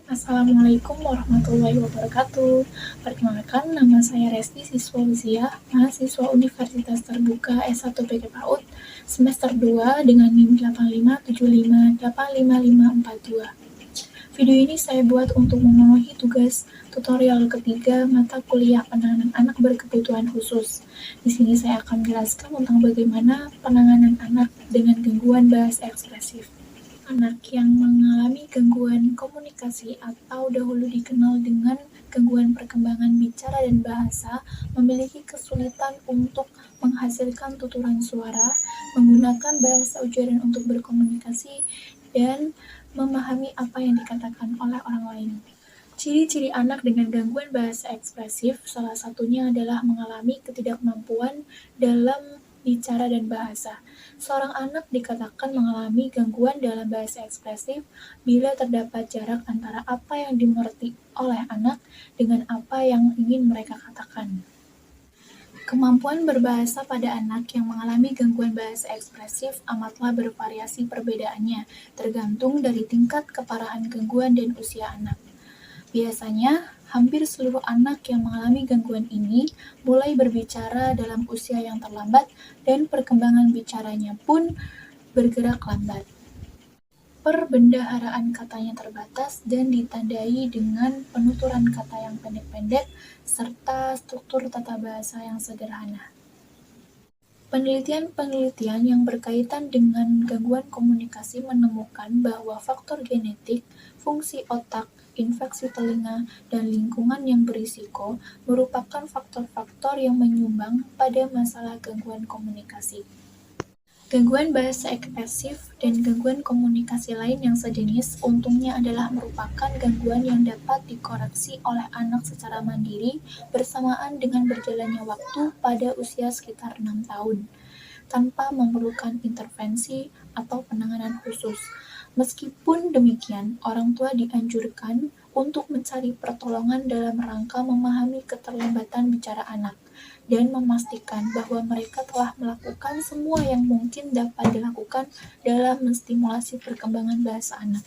Assalamualaikum warahmatullahi wabarakatuh. Perkenalkan, nama saya Resti Siswa Luziah, mahasiswa Universitas Terbuka S1 PG PAUD, semester 2 dengan NIM 8575855542. Video ini saya buat untuk memenuhi tugas tutorial ketiga mata kuliah penanganan anak berkebutuhan khusus. Di sini saya akan menjelaskan tentang bagaimana penanganan anak dengan gangguan bahasa ekspresif. Anak yang mengalami gangguan komunikasi atau dahulu dikenal dengan gangguan perkembangan bicara dan bahasa memiliki kesulitan untuk menghasilkan tuturan suara, menggunakan bahasa ujaran untuk berkomunikasi, dan memahami apa yang dikatakan oleh orang lain. Ciri-ciri anak dengan gangguan bahasa ekspresif salah satunya adalah mengalami ketidakmampuan dalam bicara dan bahasa. Seorang anak dikatakan mengalami gangguan dalam bahasa ekspresif bila terdapat jarak antara apa yang dimengerti oleh anak dengan apa yang ingin mereka katakan. Kemampuan berbahasa pada anak yang mengalami gangguan bahasa ekspresif amatlah bervariasi perbedaannya, tergantung dari tingkat keparahan gangguan dan usia anak. Biasanya, hampir seluruh anak yang mengalami gangguan ini mulai berbicara dalam usia yang terlambat dan perkembangan bicaranya pun bergerak lambat. Perbendaharaan katanya terbatas dan ditandai dengan penuturan kata yang pendek-pendek serta struktur tata bahasa yang sederhana. Penelitian-penelitian yang berkaitan dengan gangguan komunikasi menemukan bahwa faktor genetik, fungsi otak, infeksi telinga, dan lingkungan yang berisiko merupakan faktor-faktor yang menyumbang pada masalah gangguan komunikasi. Gangguan bahasa ekspresif dan gangguan komunikasi lain yang sejenis untungnya adalah merupakan gangguan yang dapat dikoreksi oleh anak secara mandiri bersamaan dengan berjalannya waktu pada usia sekitar 6 tahun, tanpa memerlukan intervensi atau penanganan khusus. Meskipun demikian, orang tua dianjurkan untuk mencari pertolongan dalam rangka memahami keterlambatan bicara anak dan memastikan bahwa mereka telah melakukan semua yang mungkin dapat dilakukan dalam menstimulasi perkembangan bahasa anak.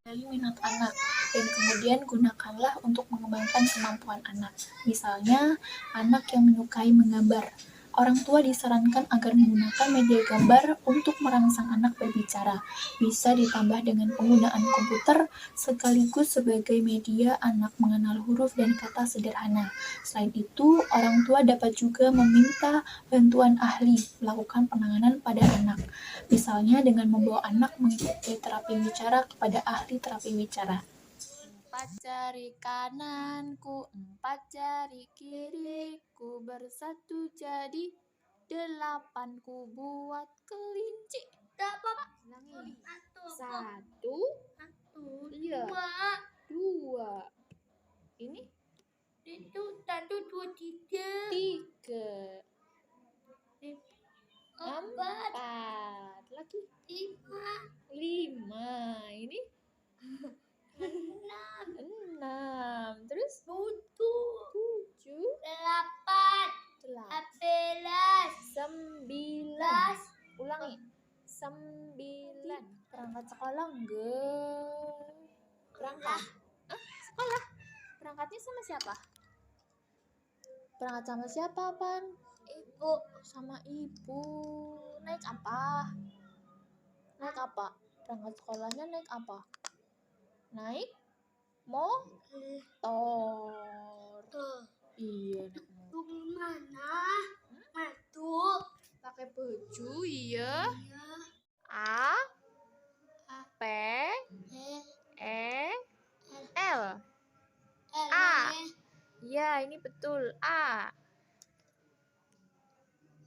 Gali minat anak, dan kemudian gunakanlah untuk mengembangkan kemampuan anak. Misalnya, anak yang menyukai menggambar. Orang tua disarankan agar menggunakan media gambar untuk merangsang anak berbicara. Bisa ditambah dengan penggunaan komputer sekaligus sebagai media anak mengenal huruf dan kata sederhana. Selain itu, orang tua dapat juga meminta bantuan ahli melakukan penanganan pada anak. Misalnya dengan membawa anak mengikuti terapi bicara kepada ahli terapi bicara. 4 jari kananku, 4 jari kiriku bersatu jadi 8, ku buat kelinci. Ulangi. 1, iya, 2. Ini? Itu 1, 2, 3. 3. 4. 4. Lagi 5. 5. Ini 6. 6. Terus 7. 7. 8. 11. 9. Ulangi. 9. Perangkat sekolah enggak? Perangkat. Sekolah. Perangkatnya sama siapa? Perangkat sama siapa, Pan? Ibu. Sama ibu. Naik apa? Naik apa? Perangkat sekolahnya naik apa? Naik motor. Iya, naik motor. Mana? Masuk. Pakai baju, iya. Iya. A P E L. A. Ya, ini betul. A.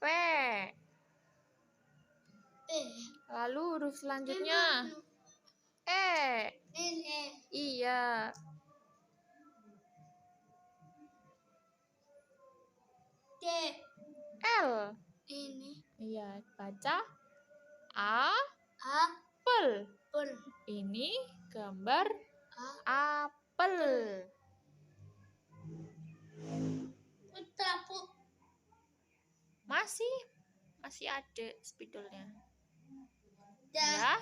P. Lalu huruf selanjutnya. E. Iya. L. Ini. Iya, baca apel. Ini gambar apel. Masih ada spidolnya. Ya.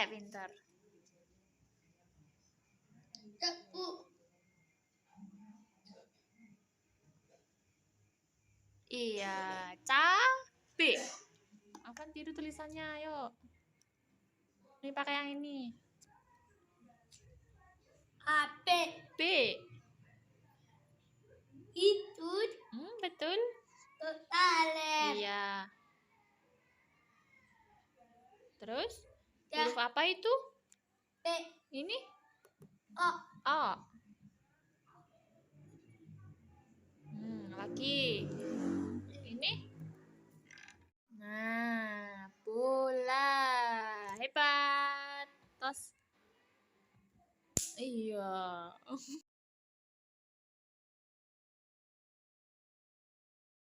Pintar. Iya, cabe. Apa tiru tulisannya? Ayo. Ini pakai yang ini. HP. B. Itu Betul. totalet. Iya. Terus Ya. huruf apa itu? P. Ini O. O. Lagi. Ini. Nah, bola. Hebat. Tos. Iya.